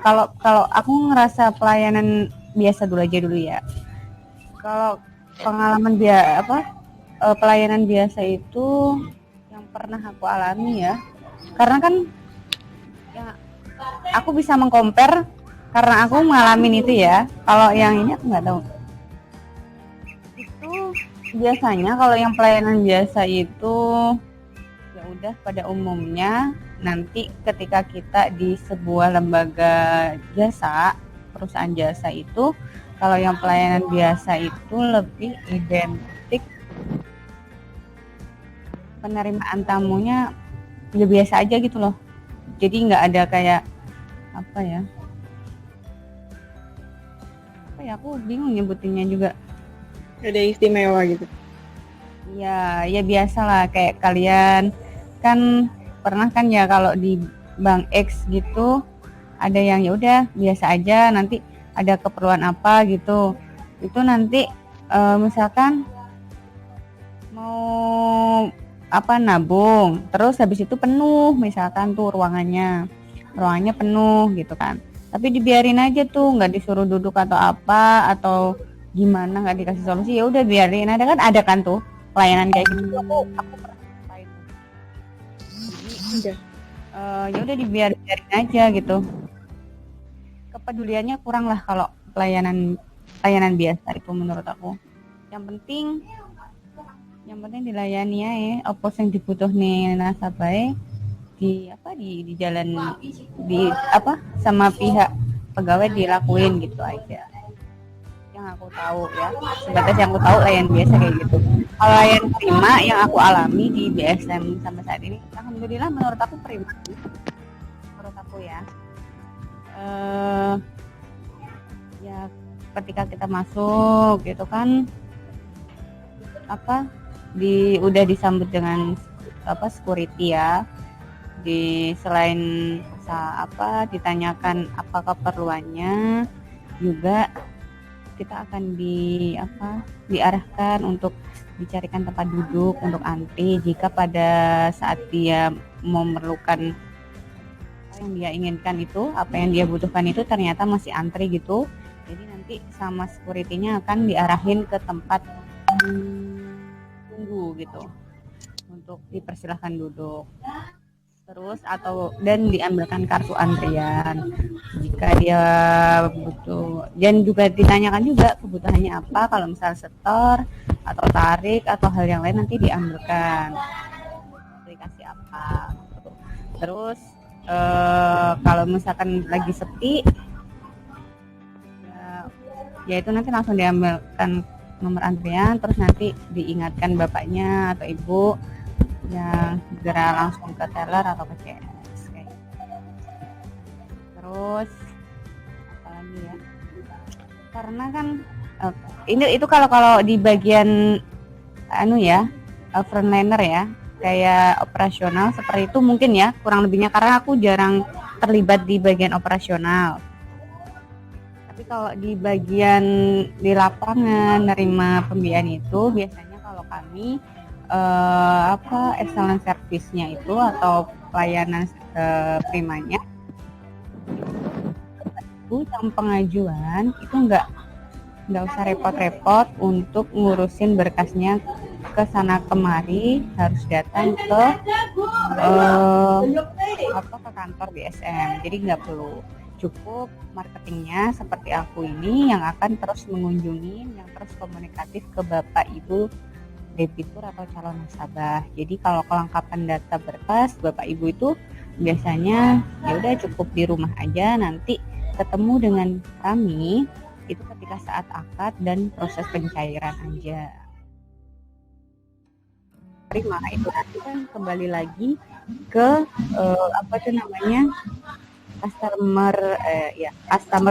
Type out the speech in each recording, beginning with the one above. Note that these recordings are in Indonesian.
Kalau aku ngerasa pelayanan biasa dulu aja dulu ya. Kalau pengalaman pelayanan biasa itu yang pernah aku alami ya, karena kan ya aku bisa mengcompare karena aku ngalamin itu ya. Kalau yang ini aku nggak tahu. Itu biasanya kalau yang pelayanan biasa itu ya udah pada umumnya nanti ketika kita di sebuah lembaga jasa, perusahaan jasa itu, kalau yang pelayanan biasa itu lebih identik penerimaan tamunya ya biasa aja gitu loh. Jadi nggak ada kayak apa ya aku bingung nyebutinnya juga. Ada istimewa gitu. Ya biasa lah, kayak kalian kan pernah kan ya kalau di Bank X gitu ada yang ya udah biasa aja, nanti ada keperluan apa gitu itu nanti misalkan mau nabung, terus habis itu penuh misalkan tuh ruangannya penuh gitu kan, tapi dibiarin aja tuh, nggak disuruh duduk atau apa atau gimana, nggak dikasih solusi, ya udah biarin, ada kan tuh pelayanan kayak gitu. Aku pernah rasain. Jadi ya udah dibiarin aja gitu, kepeduliannya kurang lah kalau pelayanan biasa itu menurut aku. Yang penting dilayani ya, apa yang dibutuhne nasabah di jalan sama pihak pegawai dilakuin gitu aja. Yang aku tahu ya, sebatas yang aku tahu layan biasa kayak gitu. Kalau layan prima yang aku alami di BSM sampai saat ini, alhamdulillah menurut aku prima. Menurut aku ya. Ya ketika kita masuk gitu kan udah disambut dengan security ya, selain ditanyakan apa keperluannya, juga kita akan diarahkan untuk dicarikan tempat duduk untuk antri jika pada saat dia memerlukan apa yang dia inginkan, itu apa yang dia butuhkan itu ternyata masih antri gitu. Jadi nanti sama security-nya akan diarahin ke tempat tunggu gitu untuk dipersilahkan duduk, terus dan diambilkan kartu antrian jika dia butuh, dan juga ditanyakan juga kebutuhannya apa, kalau misal setor atau tarik atau hal yang lain nanti diambilkan aplikasi apa. Terus kalau misalkan lagi sepi ya itu nanti langsung diambilkan nomor antrian, terus nanti diingatkan bapaknya atau ibu yang segera langsung ke teller atau ke CS kayak gitu. Terus apa lagi ya, karena kan itu kalau di bagian frontliner ya, kayak operasional seperti itu mungkin ya kurang lebihnya, karena aku jarang terlibat di bagian operasional. Tapi kalau di bagian di lapangan nerima pembiayaan itu biasanya kalau kami excellent service-nya itu atau pelayanan primanya itu yang pengajuan itu nggak usah repot-repot untuk ngurusin berkasnya ke sana kemari, harus datang ke kantor BSM. Jadi nggak perlu, cukup marketingnya seperti aku ini yang akan terus mengunjungi, yang terus komunikatif ke Bapak Ibu debitur atau calon nasabah. Jadi kalau kelengkapan data berkas Bapak Ibu itu biasanya ya udah cukup di rumah aja, nanti ketemu dengan kami itu ketika saat akad dan proses pencairan aja. Terima itu nanti kan kembali lagi ke customer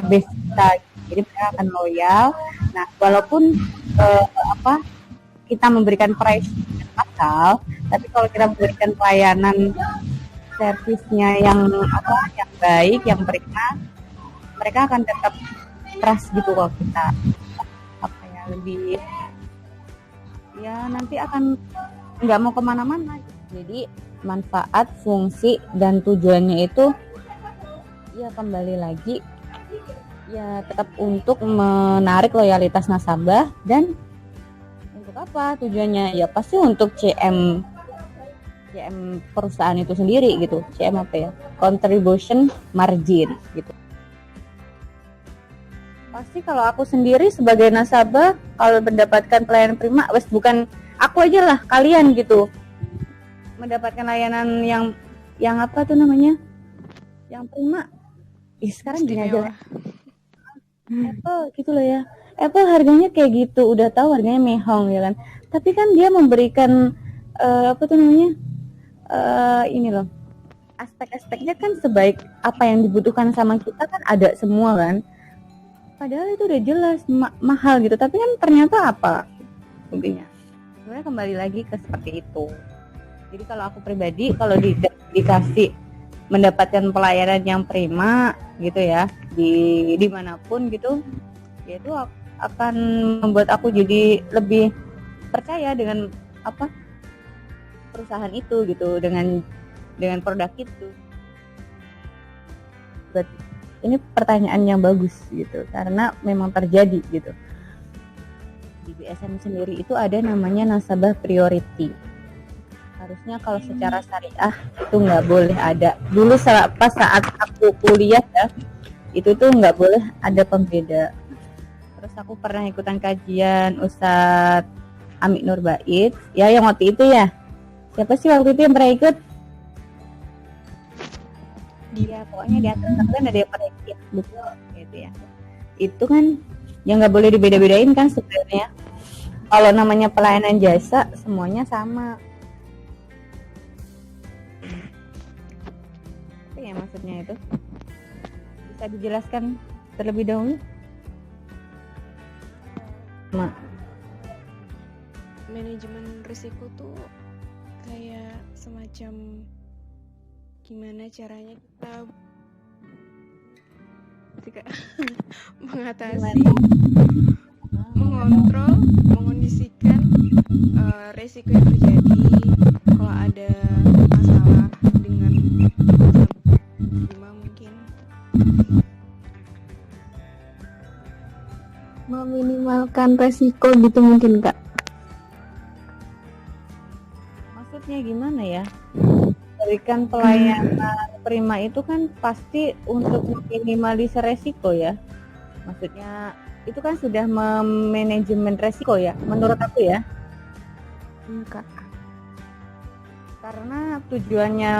base kita. Jadi mereka akan loyal. Nah, walaupun kita memberikan price yang mahal, tapi kalau kita memberikan pelayanan servisnya yang baik, yang mereka akan tetap trust gitu kalau kita lebih nanti akan nggak mau kemana-mana. Jadi manfaat, fungsi dan tujuannya itu Ya kembali lagi ya tetap untuk menarik loyalitas nasabah. Dan untuk apa tujuannya? Ya pasti untuk CM perusahaan itu sendiri gitu. CM apa ya? Contribution margin gitu. Pasti kalau aku sendiri sebagai nasabah kalau mendapatkan pelayanan prima, wes bukan aku aja lah, kalian gitu. Mendapatkan layanan yang apa tuh namanya? Yang prima. Sekarang gini aja lah. Apple gitu loh ya. Apple harganya kayak gitu, udah tahu harganya mehong ya kan. Tapi kan dia memberikan apa tuh namanya? Ini loh. Aspek-aspeknya kan sebaik apa yang dibutuhkan sama kita kan ada semua kan. Padahal itu udah jelas mahal gitu, tapi kan ternyata apa intinya? Sebenarnya kembali lagi ke seperti itu. Jadi kalau aku pribadi kalau dikasih mendapatkan pelayanan yang prima gitu ya dimanapun gitu, ya itu akan membuat aku jadi lebih percaya dengan apa perusahaan itu gitu, dengan produk itu. Ini pertanyaan yang bagus gitu karena memang terjadi gitu. Di BSM sendiri itu ada namanya nasabah priority. Harusnya kalau secara syariah itu nggak boleh ada. Dulu pas saat aku kuliah ya, itu tuh nggak boleh ada pembeda. Terus aku pernah ikutan kajian Ustadz Amik Nurbait, ya yang waktu itu ya. Siapa sih waktu itu yang pernah ikut? Dia pokoknya di atas kan ada yang pernah ikut gitu ya. Itu kan yang nggak boleh dibeda-bedain kan sebenarnya. Kalau namanya pelayanan jasa semuanya sama. Apa ya maksudnya itu? Bisa dijelaskan terlebih dahulu? Manajemen risiko tuh kayak semacam gimana caranya kita mengatasi, mengontrol, mengondisikan resiko yang terjadi kalau ada masalah dengan mungkin Meminimalkan resiko gitu mungkin Kak. Maksudnya gimana ya? Berikan pelayanan prima itu kan pasti untuk meminimalisir resiko ya. Maksudnya itu kan sudah memanajemen resiko ya, menurut aku ya. Kak. Karena tujuannya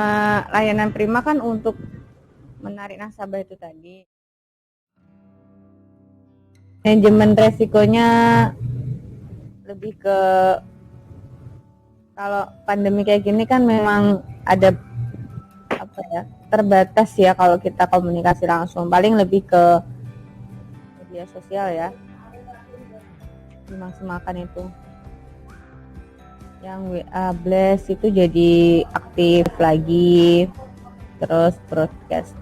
layanan prima kan untuk menarik nasabah itu tadi. Manajemen resikonya lebih ke kalau pandemi kayak gini kan memang ada apa ya, terbatas ya kalau kita komunikasi langsung, paling lebih ke media sosial ya, dimaksimalkan itu. Yang WA Blast itu jadi aktif lagi, terus broadcast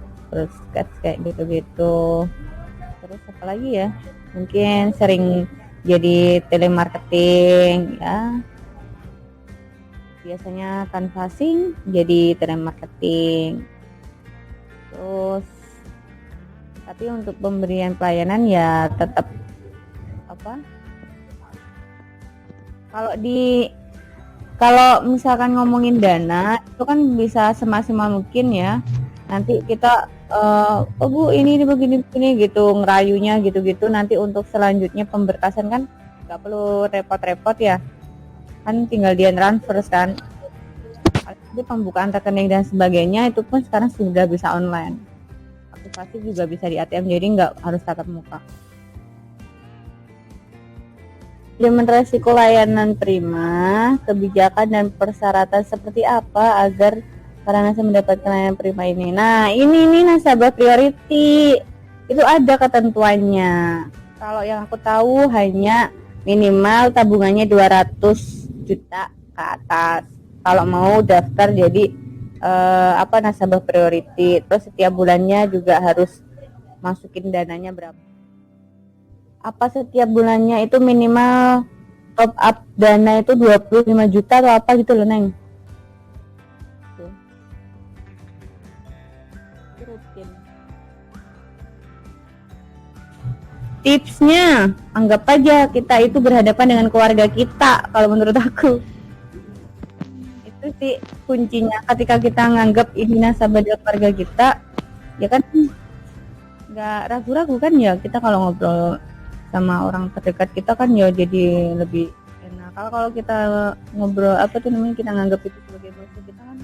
kayak gitu-gitu. Terus apa lagi ya, mungkin sering jadi telemarketing ya. Biasanya canvassing jadi telemarketing. Terus tapi untuk pemberian pelayanan ya tetap apa? Kalau misalkan ngomongin dana itu kan bisa semaksimal mungkin ya. Nanti kita oh Bu ini begini gitu ngerayunya gitu-gitu. Nanti untuk selanjutnya pemberkasan kan nggak perlu repot-repot ya. Kan tinggal dia transfer kan. Jadi pembukaan rekening dan sebagainya itu pun sekarang sudah bisa online. Aktivasi juga bisa di ATM, jadi nggak harus tatap muka. Manajemen resiko layanan prima, kebijakan dan persyaratan seperti apa agar para nasabah mendapatkan layanan prima ini. Nah ini nasabah priority itu ada ketentuannya. Kalau yang aku tahu hanya minimal tabungannya 200 juta ke atas kalau mau daftar jadi nasabah priority. Terus setiap bulannya juga harus masukin dananya berapa, apa setiap bulannya itu minimal top up dana itu 25 juta atau apa gitu loh Neng. Itu rutin tipsnya, anggap aja kita itu berhadapan dengan keluarga kita. Kalau menurut aku itu sih kuncinya. Ketika kita nganggap ini nasabah dari keluarga kita, ya kan nggak ragu-ragu kan ya, kita kalau ngobrol sama orang terdekat kita kan ya jadi lebih enak. Kalau kita ngobrol kita nganggap itu sebagai musuh kita kan,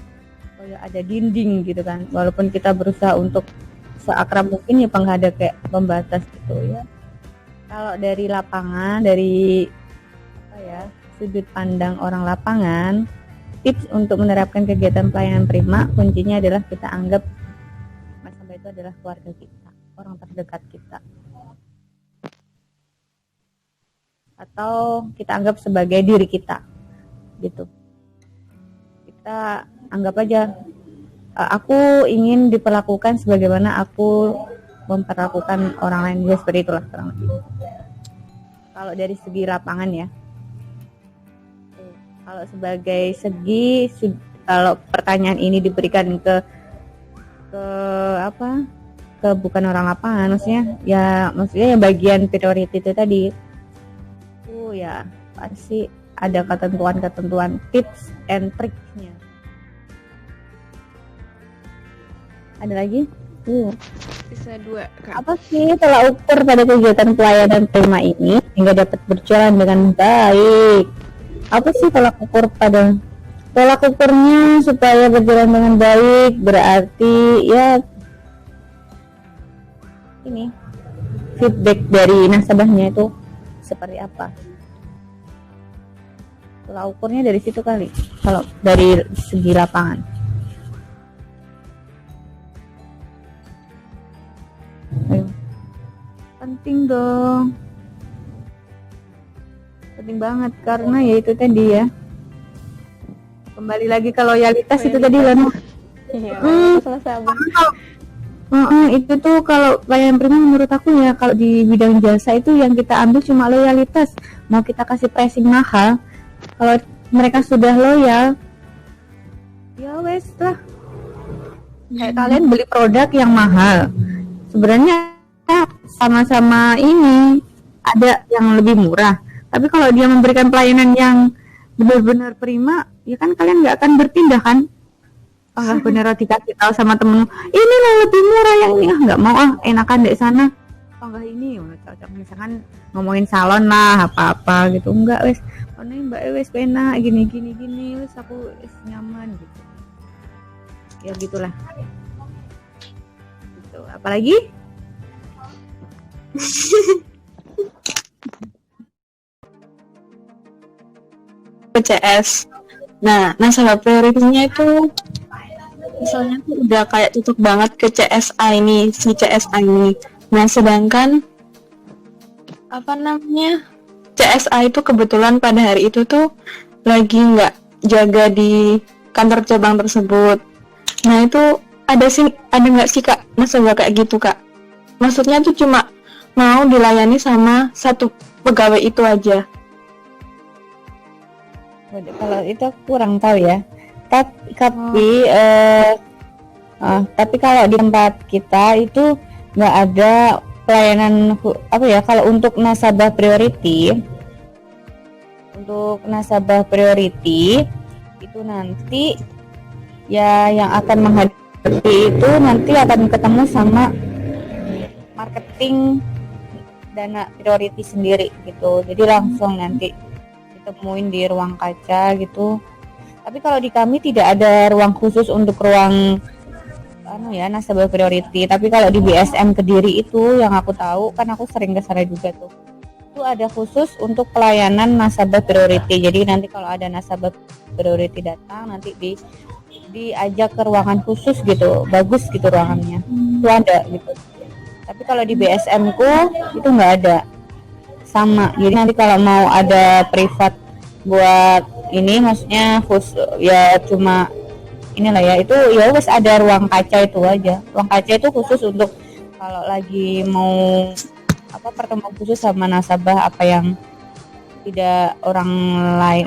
oh ya ada dinding gitu kan. Walaupun kita berusaha untuk seakrab mungkin ya, nggak ada kayak pembatas gitu ya. Kalau dari lapangan, dari sudut pandang orang lapangan, tips untuk menerapkan kegiatan pelayanan prima kuncinya adalah kita anggap nasabah itu adalah keluarga kita, orang terdekat kita, atau kita anggap sebagai diri kita gitu. Kita anggap aja aku ingin diperlakukan sebagaimana aku memperlakukan orang lain, ya seperti itulah kurang lebih. Kalau dari segi lapangan ya. Kalau sebagai segi, kalau pertanyaan ini diberikan ke bukan orang lapangan, maksudnya yang bagian priority itu tadi, ya pasti ada ketentuan tips and triknya. Ada lagi? Bisa 2, Kak. Apa sih tolak ukur pada kegiatan pelayanan prima ini hingga dapat berjalan dengan baik? Apa sih tolak ukurnya supaya berjalan dengan baik? Berarti ya ini feedback dari nasabahnya itu seperti apa? Tolak ukurnya dari situ kali. Kalau dari segi lapangan. Ayo. Penting dong. Penting banget karena ya itu tadi ya. Kembali lagi ke loyalitas itu tadi kan. Iya, Itu tuh kalau pelayanan prima menurut aku ya, kalau di bidang jasa itu yang kita ambil cuma loyalitas. Mau kita kasih pricing mahal, kalau mereka sudah loyal, ya wes lah. Kayak kalian beli produk yang mahal, sebenarnya sama-sama ini ada yang lebih murah. Tapi kalau dia memberikan pelayanan yang benar-benar prima, ya kan kalian nggak akan berpindah kan? Bener dikasih tahu sama temen, ini loh lebih murah yang ini, nggak mau enakan di sana. Enggak ini, cocok misalkan ngomongin salon lah apa-apa gitu, enggak wes, ini mbak wes enak gini wes aku nyaman gitu. Ya gitulah. Gitu. Apalagi? PCS. Nah, nasabah prioritasnya itu misalnya tuh udah kayak tutup banget ke CSA ini, si CSA ini. Nah, sedangkan CSA itu kebetulan pada hari itu tuh lagi nggak jaga di kantor cabang tersebut. Nah, itu ada nggak sih Kak nasabah kayak gitu Kak? Maksudnya tuh cuma mau dilayani sama satu pegawai itu aja. Kalau itu aku kurang tahu ya. Tapi kalau di tempat kita itu nggak ada pelayanan kalau untuk nasabah priority itu nanti ya yang akan menghadapi itu nanti akan ketemu sama marketing dana priority sendiri gitu. Jadi langsung nanti ditemuin di ruang kaca gitu. Tapi kalau di kami tidak ada ruang khusus untuk ruang nasabah priority. Tapi kalau di BSM Kediri itu yang aku tahu, kan aku sering ke sana juga tuh. Itu ada khusus untuk pelayanan nasabah priority. Jadi nanti kalau ada nasabah priority datang nanti diajak ke ruangan khusus gitu. Bagus gitu ruangannya. Itu ada gitu. Tapi kalau di BSM ku itu nggak ada. Sama. Jadi nanti kalau mau ada privat buat ini maksudnya khusus ya cuma inilah ya, itu ya wes ada ruang kaca itu aja. Ruang kaca itu khusus untuk kalau lagi mau pertemuan khusus sama nasabah yang tidak orang lain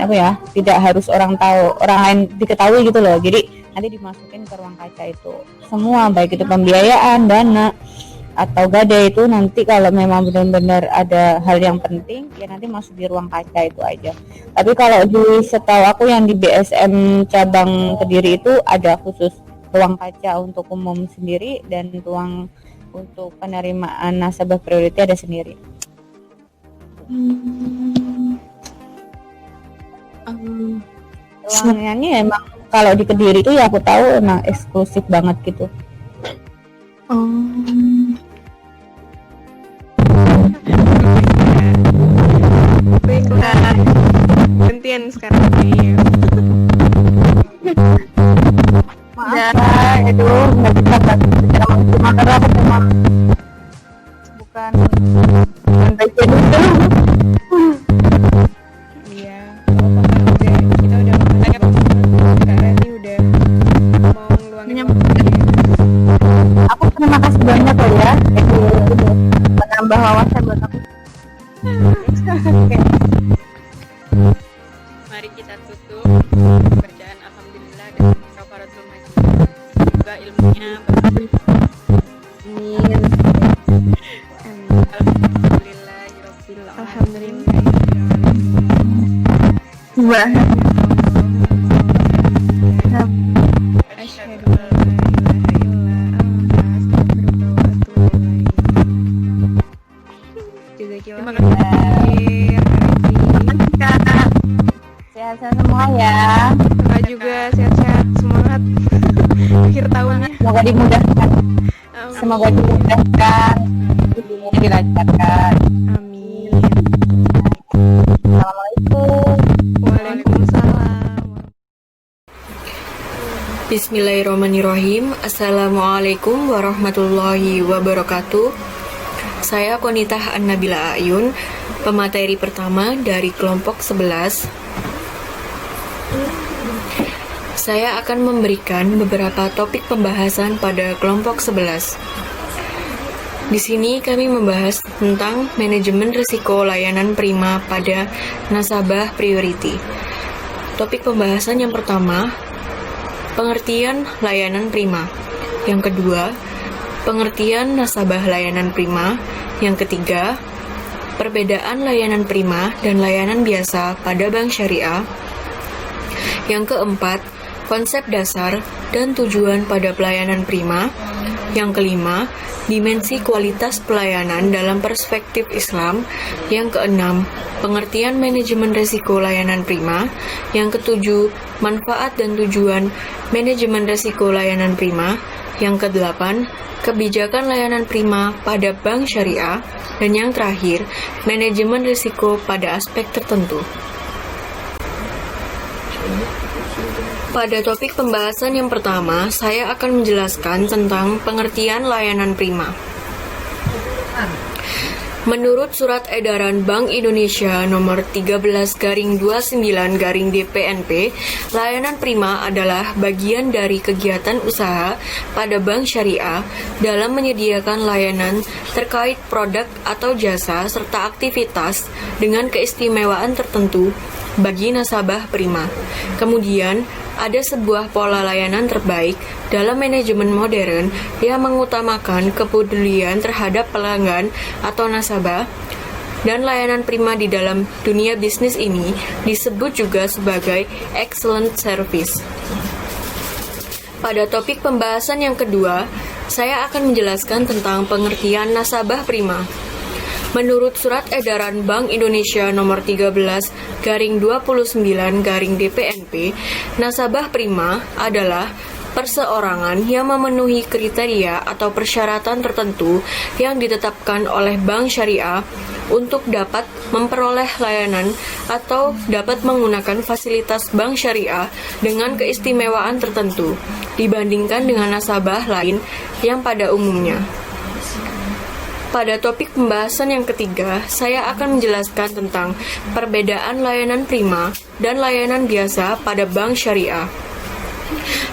tidak harus orang lain diketahui gitu loh. Jadi nanti dimasukin ke ruang kaca itu semua, baik itu pembiayaan, dana, atau gade itu nanti kalau memang benar-benar ada hal yang penting ya nanti masuk di ruang kaca itu aja. Tapi kalau di setahu aku yang di BSM cabang Kediri itu ada khusus ruang kaca untuk umum sendiri dan ruang untuk penerimaan nasabah priority ada sendiri. Ruangannya emang kalau di Kediri itu ya aku tahu emang eksklusif banget gitu. Baiklah, gantian sekarang nih. Maaf ya, itu nggak bisa secara maksimal karena aku memang bukan bagian itu. Iya, kita udah sekarang ini udah mau ngeluangin waktunya. Aku terima kasih banyak loh ya, itu menambah wawasan buat aku. Mari kita tutup bacaan alhamdulillah dan kafaratul majlis. Semoga ilmunya berkah. Amin. Alhamdulillah. Wah. Asyhadu an la ilaha illa anta astaghfiruka wa atubu ilaik. Terima kasih. Sehat-sehat semua ya. Kakak juga sehat-sehat, semangat akhir tahunnya. Semoga dimudahkan. Semoga dimudahkan. Hidupnya dilancarkan. Amin. Assalamualaikum. Waalaikumsalam. Bismillahirrahmanirrahim. Assalamualaikum warahmatullahi wabarakatuh. Saya Konitah An-Nabila Ayun, pemateri pertama dari kelompok 11. Saya akan memberikan beberapa topik pembahasan pada kelompok 11. Di sini kami membahas tentang manajemen risiko layanan prima pada nasabah priority. Topik pembahasan yang pertama, pengertian layanan prima. Yang kedua, pengertian nasabah layanan prima. Yang ketiga, perbedaan layanan prima dan layanan biasa pada bank syariah. Yang keempat, konsep dasar dan tujuan pada pelayanan prima. Yang kelima, dimensi kualitas pelayanan dalam perspektif Islam. Yang keenam, pengertian manajemen risiko layanan prima. Yang ketujuh, manfaat dan tujuan manajemen risiko layanan prima. Yang kedelapan, kebijakan layanan prima pada bank syariah. Dan yang terakhir, manajemen risiko pada aspek tertentu. Pada topik pembahasan yang pertama, saya akan menjelaskan tentang pengertian layanan prima. Menurut Surat Edaran Bank Indonesia nomor 13/29/DPNP, layanan prima adalah bagian dari kegiatan usaha pada bank syariah dalam menyediakan layanan terkait produk atau jasa serta aktivitas dengan keistimewaan tertentu bagi nasabah prima. Kemudian, ada sebuah pola layanan terbaik dalam manajemen modern yang mengutamakan kepedulian terhadap pelanggan atau nasabah, dan layanan prima di dalam dunia bisnis ini disebut juga sebagai excellent service. Pada topik pembahasan yang kedua, saya akan menjelaskan tentang pengertian nasabah prima. Menurut Surat Edaran Bank Indonesia nomor 13/29/DPNP, nasabah prima adalah perseorangan yang memenuhi kriteria atau persyaratan tertentu yang ditetapkan oleh bank syariah untuk dapat memperoleh layanan atau dapat menggunakan fasilitas bank syariah dengan keistimewaan tertentu dibandingkan dengan nasabah lain yang pada umumnya. Pada topik pembahasan yang ketiga, saya akan menjelaskan tentang perbedaan layanan prima dan layanan biasa pada bank syariah.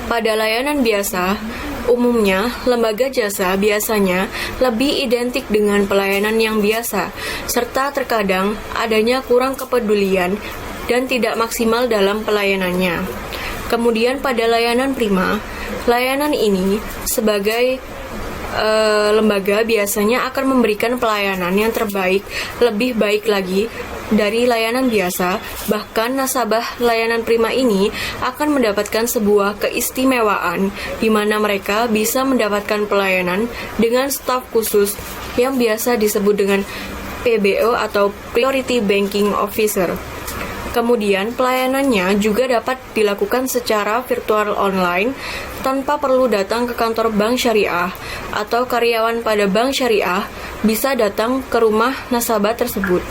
Pada layanan biasa, umumnya lembaga jasa biasanya lebih identik dengan pelayanan yang biasa, serta terkadang adanya kurang kepedulian dan tidak maksimal dalam pelayanannya. Kemudian pada layanan prima, layanan ini sebagai lembaga biasanya akan memberikan pelayanan yang terbaik, lebih baik lagi dari layanan biasa. Bahkan nasabah layanan Prima ini akan mendapatkan sebuah keistimewaan di mana mereka bisa mendapatkan pelayanan dengan staf khusus yang biasa disebut dengan PBO atau Priority Banking Officer. Kemudian pelayanannya juga dapat dilakukan secara virtual online tanpa perlu datang ke kantor bank syariah, atau karyawan pada bank syariah bisa datang ke rumah nasabah tersebut.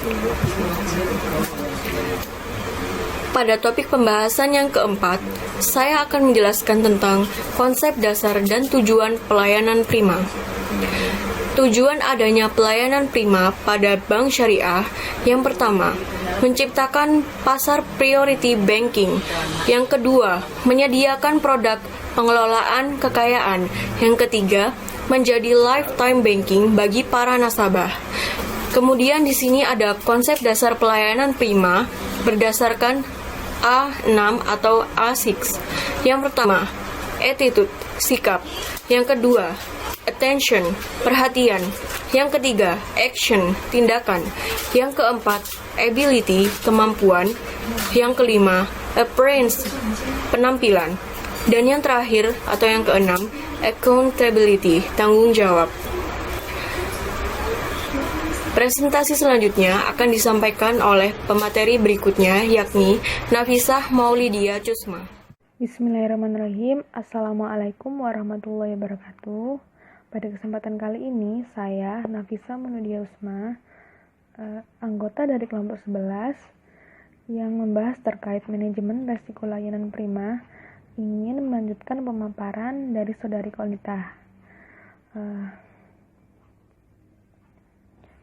Pada topik pembahasan yang keempat, saya akan menjelaskan tentang konsep dasar dan tujuan pelayanan Prima. Tujuan adanya pelayanan Prima pada bank syariah: yang pertama, menciptakan pasar priority banking. Yang kedua, menyediakan produk pengelolaan kekayaan. Yang ketiga, menjadi lifetime banking bagi para nasabah. Kemudian di sini ada konsep dasar pelayanan Prima berdasarkan A6 atau A6. Yang pertama, attitude, sikap. Yang kedua, attention, perhatian. Yang ketiga, action, tindakan. Yang keempat, ability, kemampuan. Yang kelima, appearance, penampilan. Dan yang terakhir atau yang keenam, accountability, tanggung jawab. Presentasi selanjutnya akan disampaikan oleh pemateri berikutnya, yakni Nafisah Maulidia Cusma. Bismillahirrahmanirrahim. Assalamualaikum warahmatullahi wabarakatuh. Pada kesempatan kali ini, saya, Nafisah Maulidia Cusma, anggota dari kelompok 11, yang membahas terkait manajemen resiko layanan Prima, ingin melanjutkan pemaparan dari Saudari Kolita.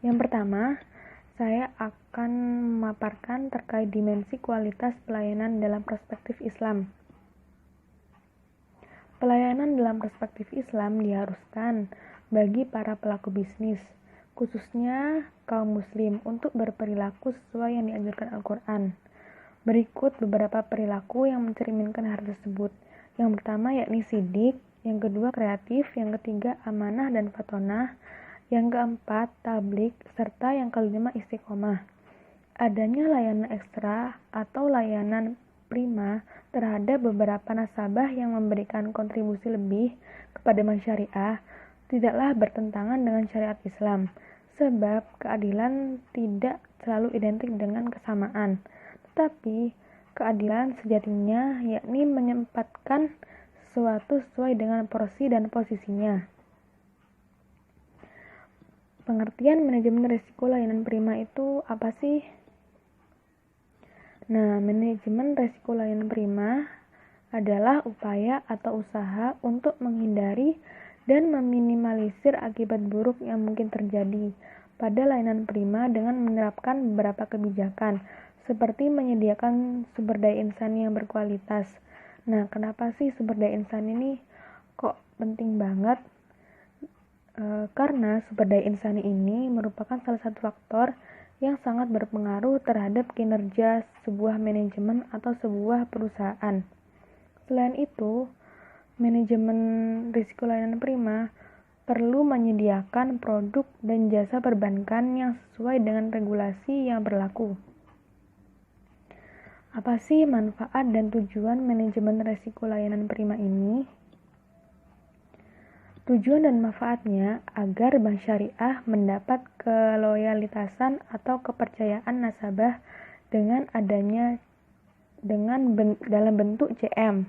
Yang pertama, saya akan memaparkan terkait dimensi kualitas pelayanan dalam perspektif Islam. Pelayanan dalam perspektif Islam diharuskan bagi para pelaku bisnis, khususnya kaum muslim, untuk berperilaku sesuai yang dianjurkan Al-Quran. Berikut beberapa perilaku yang mencerminkan hal tersebut. Yang pertama yakni sidik, yang kedua kreatif, yang ketiga amanah dan fatonah, yang keempat tablik, serta yang kelima istiqomah. Adanya layanan ekstra atau layanan Prima terhadap beberapa nasabah yang memberikan kontribusi lebih kepada bank syariah tidaklah bertentangan dengan syariat Islam, sebab keadilan tidak selalu identik dengan kesamaan, tetapi keadilan sejatinya yakni menyempatkan sesuatu sesuai dengan porsi dan posisinya. Pengertian manajemen risiko layanan Prima itu apa sih? Nah, manajemen risiko layanan Prima adalah upaya atau usaha untuk menghindari dan meminimalisir akibat buruk yang mungkin terjadi pada layanan Prima dengan menerapkan beberapa kebijakan, seperti menyediakan sumber daya insani yang berkualitas. Nah, kenapa sih sumber daya insani ini kok penting banget? Karena sumber daya insani ini merupakan salah satu faktor yang sangat berpengaruh terhadap kinerja sebuah manajemen atau sebuah perusahaan. Selain itu, manajemen risiko layanan Prima perlu menyediakan produk dan jasa perbankan yang sesuai dengan regulasi yang berlaku. Apa sih manfaat dan tujuan manajemen risiko layanan Prima ini? Tujuan dan manfaatnya agar bank syariah mendapat keloyalitasan atau kepercayaan nasabah dalam bentuk CM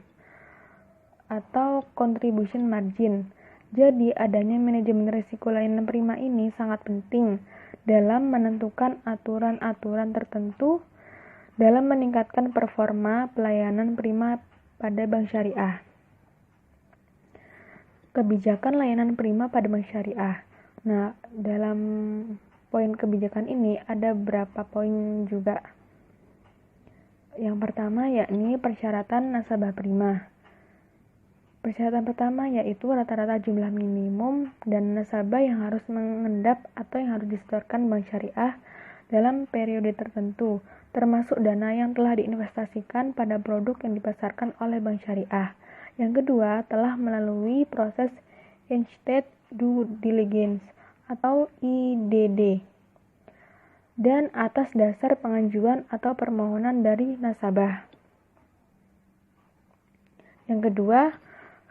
atau contribution margin. Jadi adanya manajemen risiko layanan Prima ini sangat penting dalam menentukan aturan-aturan tertentu dalam meningkatkan performa pelayanan Prima pada bank syariah. Kebijakan layanan Prima pada bank syariah. Nah, dalam poin kebijakan ini ada beberapa poin juga. Yang pertama yakni persyaratan nasabah Prima. Persyaratan pertama yaitu rata-rata jumlah minimum dan nasabah yang harus mengendap atau yang harus disetorkan bank syariah dalam periode tertentu, termasuk dana yang telah diinvestasikan pada produk yang dipasarkan oleh bank syariah. Yang kedua, telah melalui proses Instead Due Diligence atau IDD, dan atas dasar pengajuan atau permohonan dari nasabah. Yang kedua,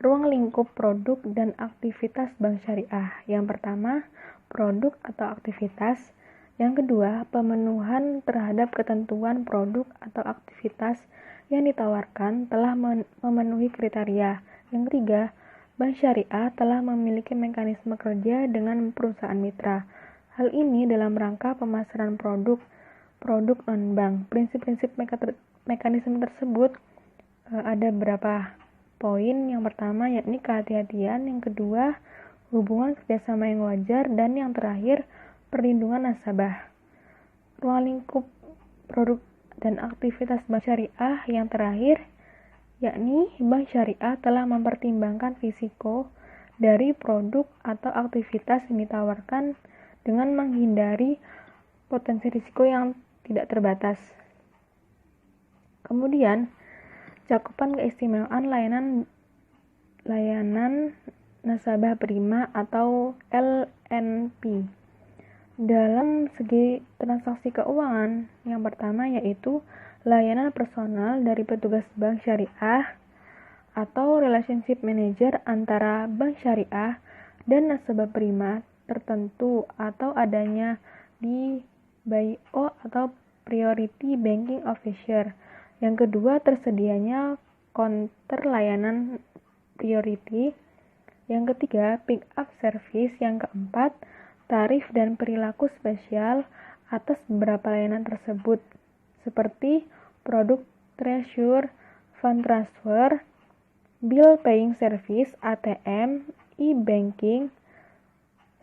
ruang lingkup produk dan aktivitas bank syariah. Yang pertama, produk atau aktivitas. Yang kedua, pemenuhan terhadap ketentuan produk atau aktivitas yang ditawarkan telah memenuhi kriteria. Yang ketiga, bank syariah telah memiliki mekanisme kerja dengan perusahaan mitra. Hal ini dalam rangka pemasaran produk non-bank. Prinsip-prinsip mekanisme tersebut ada beberapa poin. Yang pertama yakni kehati-hatian, yang kedua hubungan kerjasama yang wajar, dan yang terakhir perlindungan nasabah. Ruang lingkup produk dan aktivitas bank syariah yang terakhir yakni bank syariah telah mempertimbangkan risiko dari produk atau aktivitas yang ditawarkan dengan menghindari potensi risiko yang tidak terbatas. Kemudian, cakupan keistimewaan layanan nasabah prima atau LNP. Dalam segi transaksi keuangan, yang pertama yaitu layanan personal dari petugas bank syariah atau relationship manager antara bank syariah dan nasabah prima tertentu atau adanya di BIO atau Priority Banking Officer. Yang kedua, tersedianya counter layanan priority. Yang ketiga, pick up service. Yang keempat, tarif dan perilaku spesial atas beberapa layanan tersebut, seperti produk treasure, fund transfer, bill paying service, ATM, e-banking,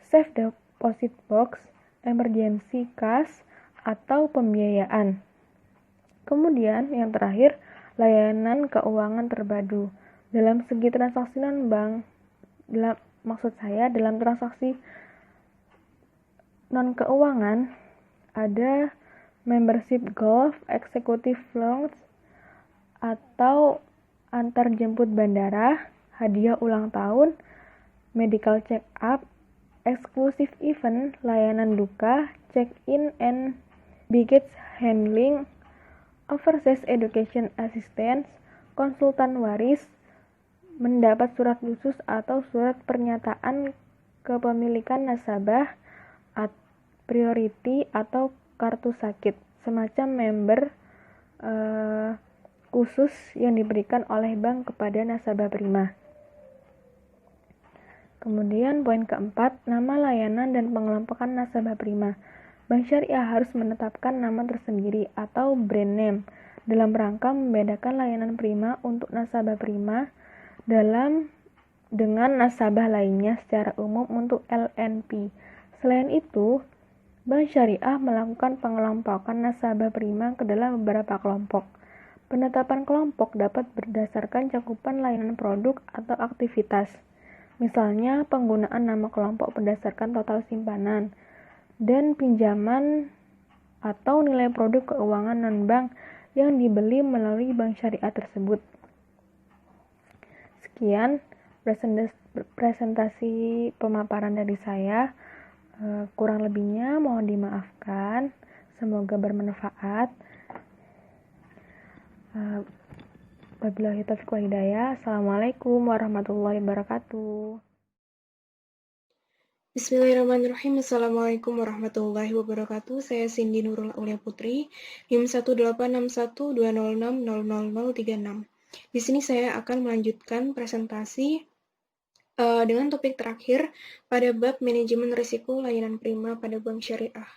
safe deposit box, emergency cash, atau pembiayaan. Kemudian yang terakhir, layanan keuangan terpadu. Dalam segi transaksi non-bank, dalam transaksi non-keuangan, ada membership golf, executive lounge, atau antar jemput bandara, hadiah ulang tahun, medical check-up, exclusive event, layanan duka, check-in and baggage handling, overseas education assistance, konsultan waris, mendapat surat khusus atau surat pernyataan kepemilikan nasabah, priority atau kartu sakit, semacam member khusus yang diberikan oleh bank kepada nasabah prima. Kemudian poin keempat, nama layanan dan pengelompokan nasabah prima. Bank syariah harus menetapkan nama tersendiri atau brand name dalam rangka membedakan layanan prima untuk nasabah prima dengan nasabah lainnya secara umum untuk LNP. Selain itu, Bank Syariah melakukan pengelompokan nasabah prima ke dalam beberapa kelompok. Penetapan kelompok dapat berdasarkan cakupan layanan produk atau aktivitas. Misalnya, penggunaan nama kelompok berdasarkan total simpanan dan pinjaman atau nilai produk keuangan non-bank yang dibeli melalui bank syariah tersebut. Sekian presentasi pemaparan dari saya. Kurang lebihnya mohon dimaafkan. Semoga bermanfaat. Wabillahi taufiq wal hidayah. Assalamualaikum warahmatullahi wabarakatuh. Bismillahirrahmanirrahim. Assalamualaikum warahmatullahi wabarakatuh. Saya Cindy Nurul Aulia Putri, NIM 1861206000036. Di sini saya akan melanjutkan presentasi dengan topik terakhir pada bab manajemen risiko layanan prima pada bank syariah.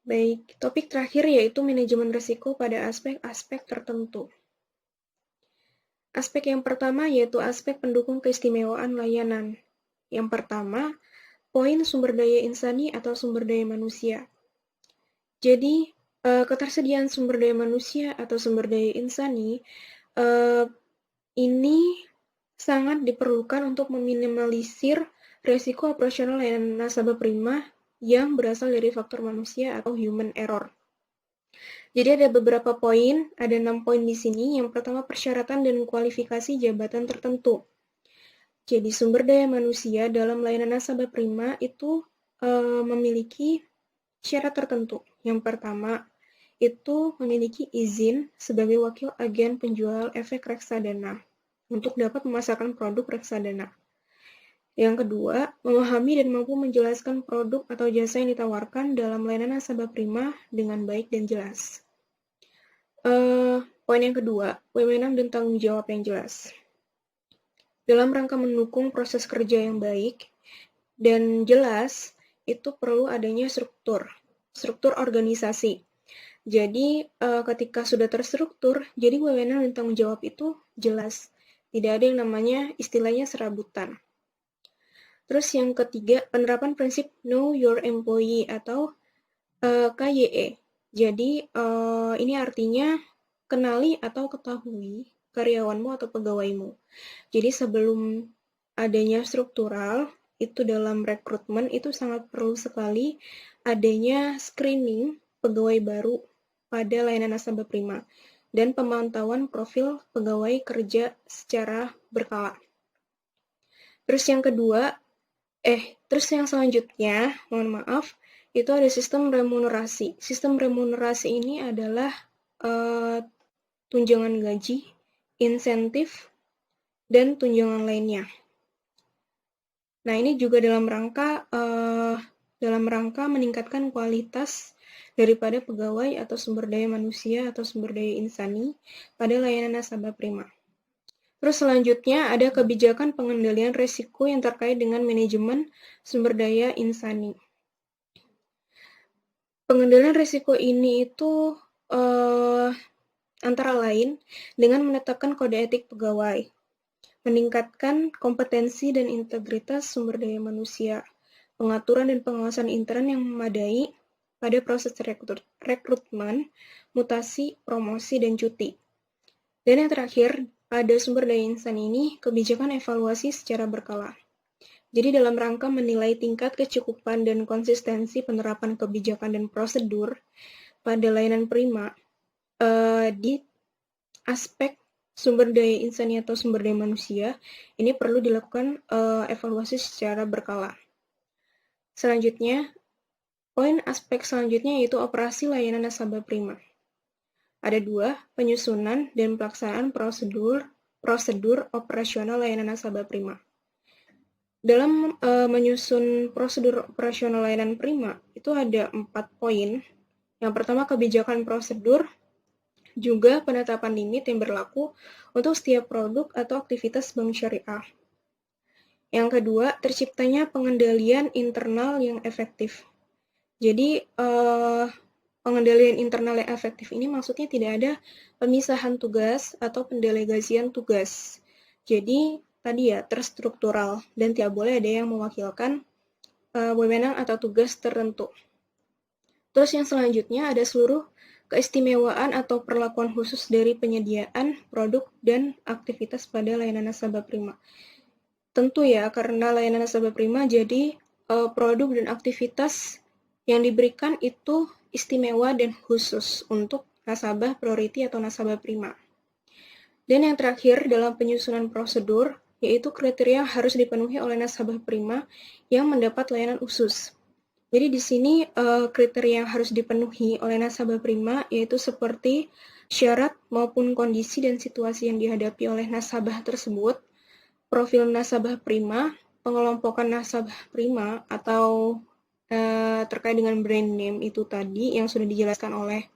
Baik, topik terakhir yaitu manajemen risiko pada aspek-aspek tertentu. Aspek yang pertama yaitu aspek pendukung keistimewaan layanan. Yang pertama, poin sumber daya insani atau sumber daya manusia. Jadi, ketersediaan sumber daya manusia atau sumber daya insani ini sangat diperlukan untuk meminimalisir risiko operasional layanan nasabah prima yang berasal dari faktor manusia atau human error. Jadi ada beberapa poin, ada 6 poin di sini. Yang pertama, persyaratan dan kualifikasi jabatan tertentu. Jadi sumber daya manusia dalam layanan nasabah prima itu memiliki syarat tertentu. Yang pertama, itu memiliki izin sebagai wakil agen penjual efek reksadana untuk dapat memasarkan produk reksadana. Yang kedua, memahami dan mampu menjelaskan produk atau jasa yang ditawarkan dalam layanan nasabah prima dengan baik dan jelas. Poin yang kedua, wewenang dan tanggung jawab yang jelas. Dalam rangka mendukung proses kerja yang baik dan jelas, itu perlu adanya struktur organisasi. Jadi, ketika sudah terstruktur, jadi wewenang dan tanggung jawab itu jelas. Tidak ada yang namanya istilahnya serabutan. Terus yang ketiga, penerapan prinsip Know Your Employee atau KYE. Jadi, ini artinya kenali atau ketahui karyawanmu atau pegawaimu. Jadi sebelum adanya struktural, itu dalam rekrutmen itu sangat perlu sekali adanya screening pegawai baru pada layanan nasabah prima dan pemantauan profil pegawai kerja secara berkala. Terus yang selanjutnya, mohon maaf, itu ada sistem remunerasi. Sistem remunerasi ini adalah tunjangan gaji, insentif, dan tunjangan lainnya. Nah, ini juga dalam rangka meningkatkan kualitas daripada pegawai atau sumber daya manusia atau sumber daya insani pada layanan nasabah prima. Terus selanjutnya ada kebijakan pengendalian risiko yang terkait dengan manajemen sumber daya insani. Pengendalian risiko ini itu antara lain dengan menetapkan kode etik pegawai, meningkatkan kompetensi dan integritas sumber daya manusia, pengaturan dan pengawasan intern yang memadai pada proses rekrutmen, mutasi, promosi, dan cuti. Dan yang terakhir, pada sumber daya insan ini, kebijakan evaluasi secara berkala. Jadi dalam rangka menilai tingkat kecukupan dan konsistensi penerapan kebijakan dan prosedur pada layanan prima, di aspek sumber daya insani atau sumber daya manusia, ini perlu dilakukan evaluasi secara berkala. Selanjutnya, aspek selanjutnya yaitu operasi layanan nasabah prima. Ada 2, penyusunan dan pelaksanaan prosedur operasional layanan nasabah prima. Dalam menyusun prosedur operasional layanan prima, itu ada 4 poin. Yang pertama, kebijakan prosedur, juga penetapan limit yang berlaku untuk setiap produk atau aktivitas bank syariah. Yang kedua, terciptanya pengendalian internal yang efektif. Jadi, pengendalian internal yang efektif ini maksudnya tidak ada pemisahan tugas atau pendelegasian tugas. Jadi, tadi ya, terstruktural dan tidak boleh ada yang mewakilkan wewenang atau tugas tertentu. Terus yang selanjutnya ada seluruh keistimewaan atau perlakuan khusus dari penyediaan produk dan aktivitas pada layanan nasabah prima. Tentu ya, karena layanan nasabah prima, jadi produk dan aktivitas yang diberikan itu istimewa dan khusus untuk nasabah priority atau nasabah prima. Dan yang terakhir, dalam penyusunan prosedur, yaitu kriteria yang harus dipenuhi oleh nasabah prima yang mendapat layanan khusus. Jadi di sini kriteria yang harus dipenuhi oleh nasabah prima yaitu seperti syarat maupun kondisi dan situasi yang dihadapi oleh nasabah tersebut, profil nasabah prima, pengelompokan nasabah prima atau terkait dengan brand name itu tadi yang sudah dijelaskan oleh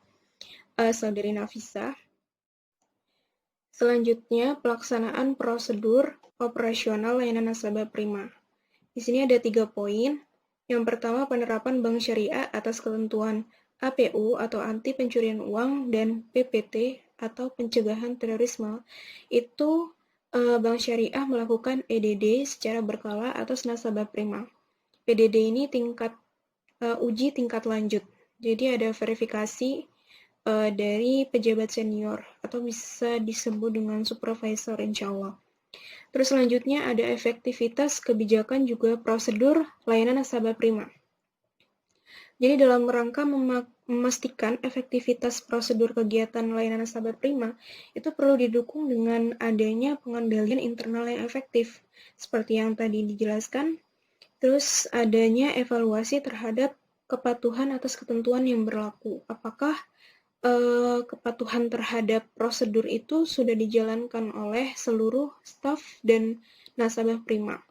Saudari Nafisa. Selanjutnya, pelaksanaan prosedur operasional layanan nasabah prima. Di sini ada 3 poin. Yang pertama, penerapan bank syariah atas ketentuan APU atau anti pencurian uang dan PPT atau pencegahan terorisme. Itu bank syariah melakukan EDD secara berkala atas nasabah prima. PDD ini uji tingkat lanjut. Jadi ada verifikasi dari pejabat senior atau bisa disebut dengan supervisor insya Allah. Terus selanjutnya ada efektivitas kebijakan juga prosedur layanan nasabah prima. Jadi dalam rangka memastikan efektivitas prosedur kegiatan layanan nasabah prima, itu perlu didukung dengan adanya pengendalian internal yang efektif, seperti yang tadi dijelaskan, terus adanya evaluasi terhadap kepatuhan atas ketentuan yang berlaku. Apakah kepatuhan terhadap prosedur itu sudah dijalankan oleh seluruh staf dan nasabah prima.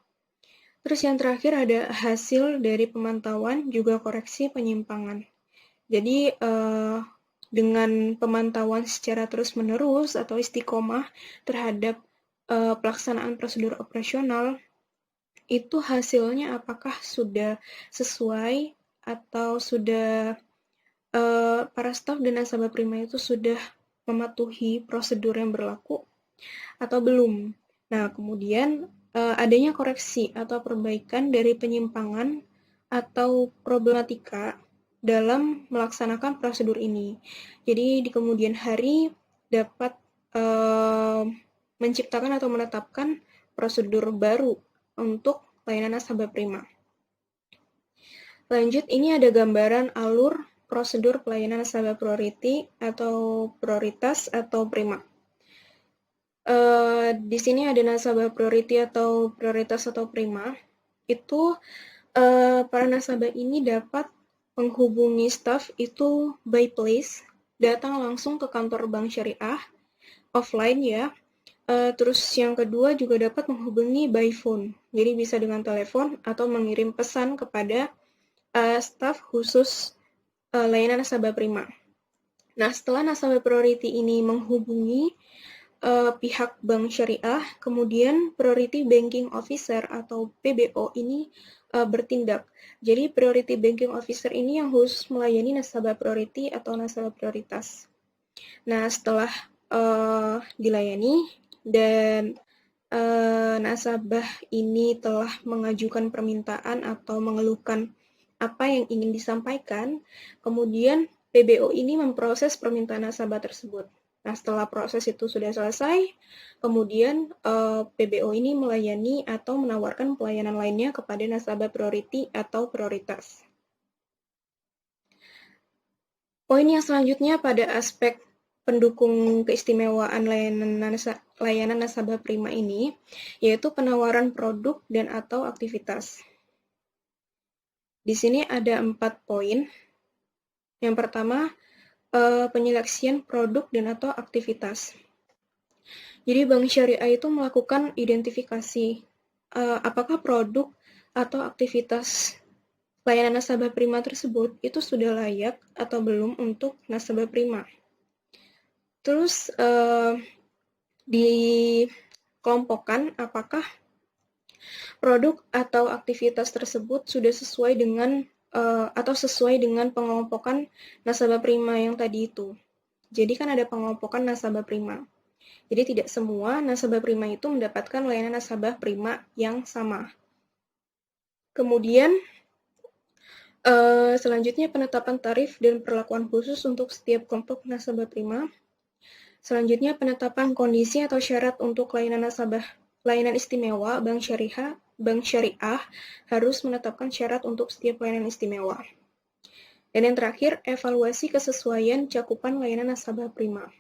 Terus yang terakhir ada hasil dari pemantauan juga koreksi penyimpangan. Jadi dengan pemantauan secara terus-menerus atau istiqomah terhadap pelaksanaan prosedur operasional, itu hasilnya apakah sudah sesuai atau sudah para staf dan nasabah prima itu sudah mematuhi prosedur yang berlaku atau belum. Nah, kemudian adanya koreksi atau perbaikan dari penyimpangan atau problematika dalam melaksanakan prosedur ini. Jadi di kemudian hari dapat menciptakan atau menetapkan prosedur baru untuk layanan nasabah prima. Lanjut, ini ada gambaran alur prosedur pelayanan nasabah priority atau prioritas atau prima. Di sini ada nasabah priority atau prioritas atau prima. Itu para nasabah ini dapat menghubungi staf itu by place, datang langsung ke kantor bank syariah, offline ya. Terus yang kedua juga dapat menghubungi by phone, jadi bisa dengan telepon atau mengirim pesan kepada staf khusus layanan nasabah prima. Nah, setelah nasabah priority ini menghubungi pihak bank syariah, kemudian Priority Banking Officer atau PBO ini bertindak. Jadi Priority Banking Officer ini yang khusus melayani nasabah priority atau nasabah prioritas. Nah, setelah dilayani dan nasabah ini telah mengajukan permintaan atau mengeluhkan apa yang ingin disampaikan, kemudian PBO ini memproses permintaan nasabah tersebut. Nah, setelah proses itu sudah selesai, kemudian PBO ini melayani atau menawarkan pelayanan lainnya kepada nasabah priority atau prioritas. Poin yang selanjutnya pada aspek pendukung keistimewaan layanan nasabah prima ini, yaitu penawaran produk dan atau aktivitas. Di sini ada 4 poin. Yang pertama, penyeleksian produk dan atau aktivitas. Jadi Bank Syariah itu melakukan identifikasi apakah produk atau aktivitas layanan nasabah prima tersebut itu sudah layak atau belum untuk nasabah prima. Terus dikelompokkan apakah produk atau aktivitas tersebut sudah sesuai dengan atau sesuai dengan pengelompokan nasabah prima yang tadi itu. Jadi kan ada pengelompokan nasabah prima. Jadi tidak semua nasabah prima itu mendapatkan layanan nasabah prima yang sama. Kemudian selanjutnya penetapan tarif dan perlakuan khusus untuk setiap kelompok nasabah prima. Selanjutnya penetapan kondisi atau syarat untuk layanan istimewa Bank Syariah harus menetapkan syarat untuk setiap layanan istimewa. Dan yang terakhir, evaluasi kesesuaian cakupan layanan nasabah prima.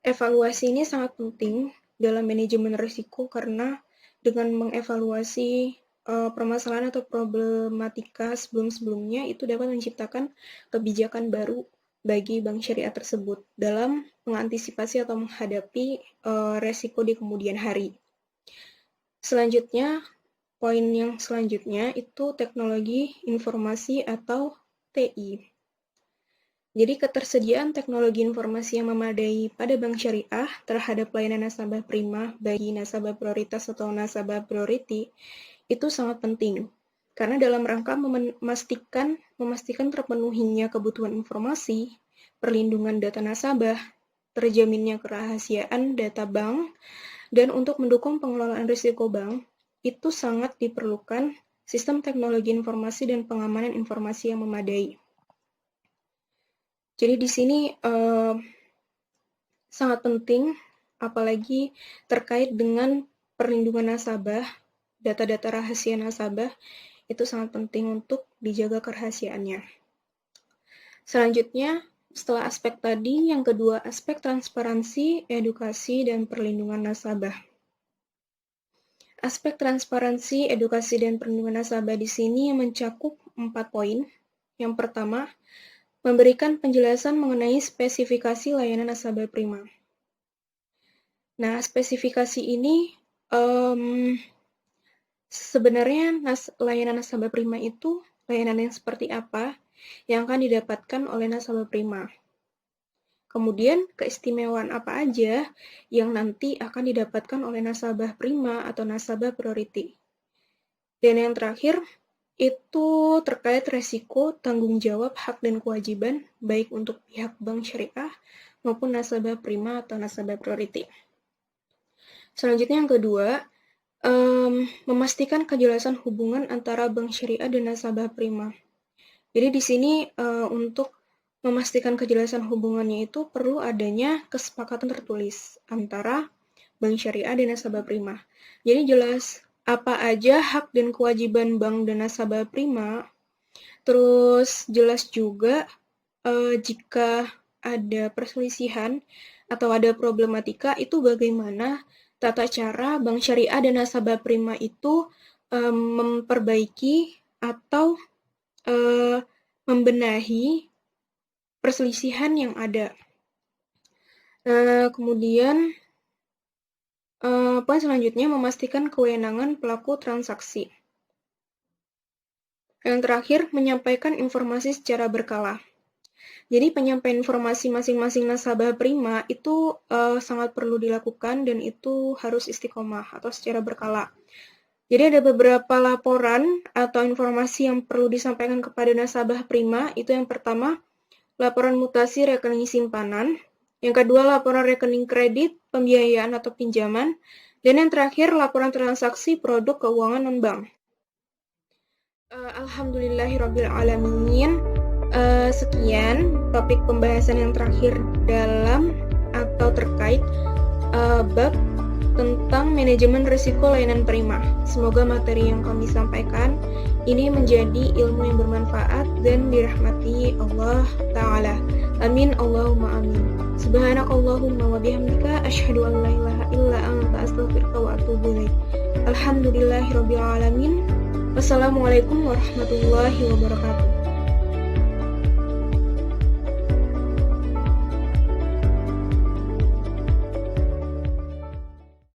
Evaluasi ini sangat penting dalam manajemen risiko karena dengan mengevaluasi permasalahan atau problematika sebelum-sebelumnya itu dapat menciptakan kebijakan baru bagi bank syariah tersebut dalam mengantisipasi atau menghadapi resiko di kemudian hari. Selanjutnya, poin yang selanjutnya itu teknologi informasi atau TI. Jadi ketersediaan teknologi informasi yang memadai pada bank syariah terhadap layanan nasabah prima bagi nasabah prioritas atau nasabah priority itu sangat penting. Karena dalam rangka memastikan terpenuhinya kebutuhan informasi, perlindungan data nasabah, terjaminnya kerahasiaan data bank, dan untuk mendukung pengelolaan risiko bank, itu sangat diperlukan sistem teknologi informasi dan pengamanan informasi yang memadai. Jadi di sini sangat penting, apalagi terkait dengan perlindungan nasabah, data-data rahasia nasabah, itu sangat penting untuk dijaga kerahasiaannya. Selanjutnya, setelah aspek tadi, yang kedua aspek transparansi, edukasi, dan perlindungan nasabah. Aspek transparansi, edukasi, dan perlindungan nasabah di sini mencakup 4 poin. Yang pertama, memberikan penjelasan mengenai spesifikasi layanan nasabah prima. Nah, spesifikasi ini sebenarnya layanan nasabah prima itu layanan yang seperti apa yang akan didapatkan oleh nasabah prima. Kemudian, keistimewaan apa aja yang nanti akan didapatkan oleh nasabah prima atau nasabah priority. Dan yang terakhir, itu terkait resiko, tanggung jawab, hak dan kewajiban baik untuk pihak bank syariah maupun nasabah prima atau nasabah priority. Selanjutnya yang kedua, memastikan kejelasan hubungan antara bank syariah dan nasabah prima. Jadi di sini untuk memastikan kejelasan hubungannya itu perlu adanya kesepakatan tertulis antara bank syariah dan nasabah prima. Jadi jelas apa aja hak dan kewajiban bank dan nasabah prima, terus jelas juga jika ada perselisihan atau ada problematika itu bagaimana tata cara bank syariah dan nasabah prima itu memperbaiki atau membenahi perselisihan yang ada. Kemudian poin selanjutnya memastikan kewenangan pelaku transaksi. Yang terakhir, menyampaikan informasi secara berkala. Jadi penyampaian informasi masing-masing nasabah prima itu sangat perlu dilakukan dan itu harus istiqomah atau secara berkala. Jadi ada beberapa laporan atau informasi yang perlu disampaikan kepada nasabah prima. Itu yang pertama, laporan mutasi rekening simpanan. Yang kedua, laporan rekening kredit, pembiayaan atau pinjaman. Dan yang terakhir, laporan transaksi produk keuangan non-bank. Alhamdulillahirrabbilalamin. Sekian topik pembahasan yang terakhir dalam atau terkait bab tentang manajemen risiko layanan prima. Semoga materi yang kami sampaikan ini menjadi ilmu yang bermanfaat dan dirahmati Allah Ta'ala. Amin, Allahumma amin. Subhanakallahumma wa bihamdika asyhadu an la ilaha illa anta astaghfiruka wa atubu ilaik. Alhamdulillahirabbil alamin. Wassalamualaikum warahmatullahi wabarakatuh.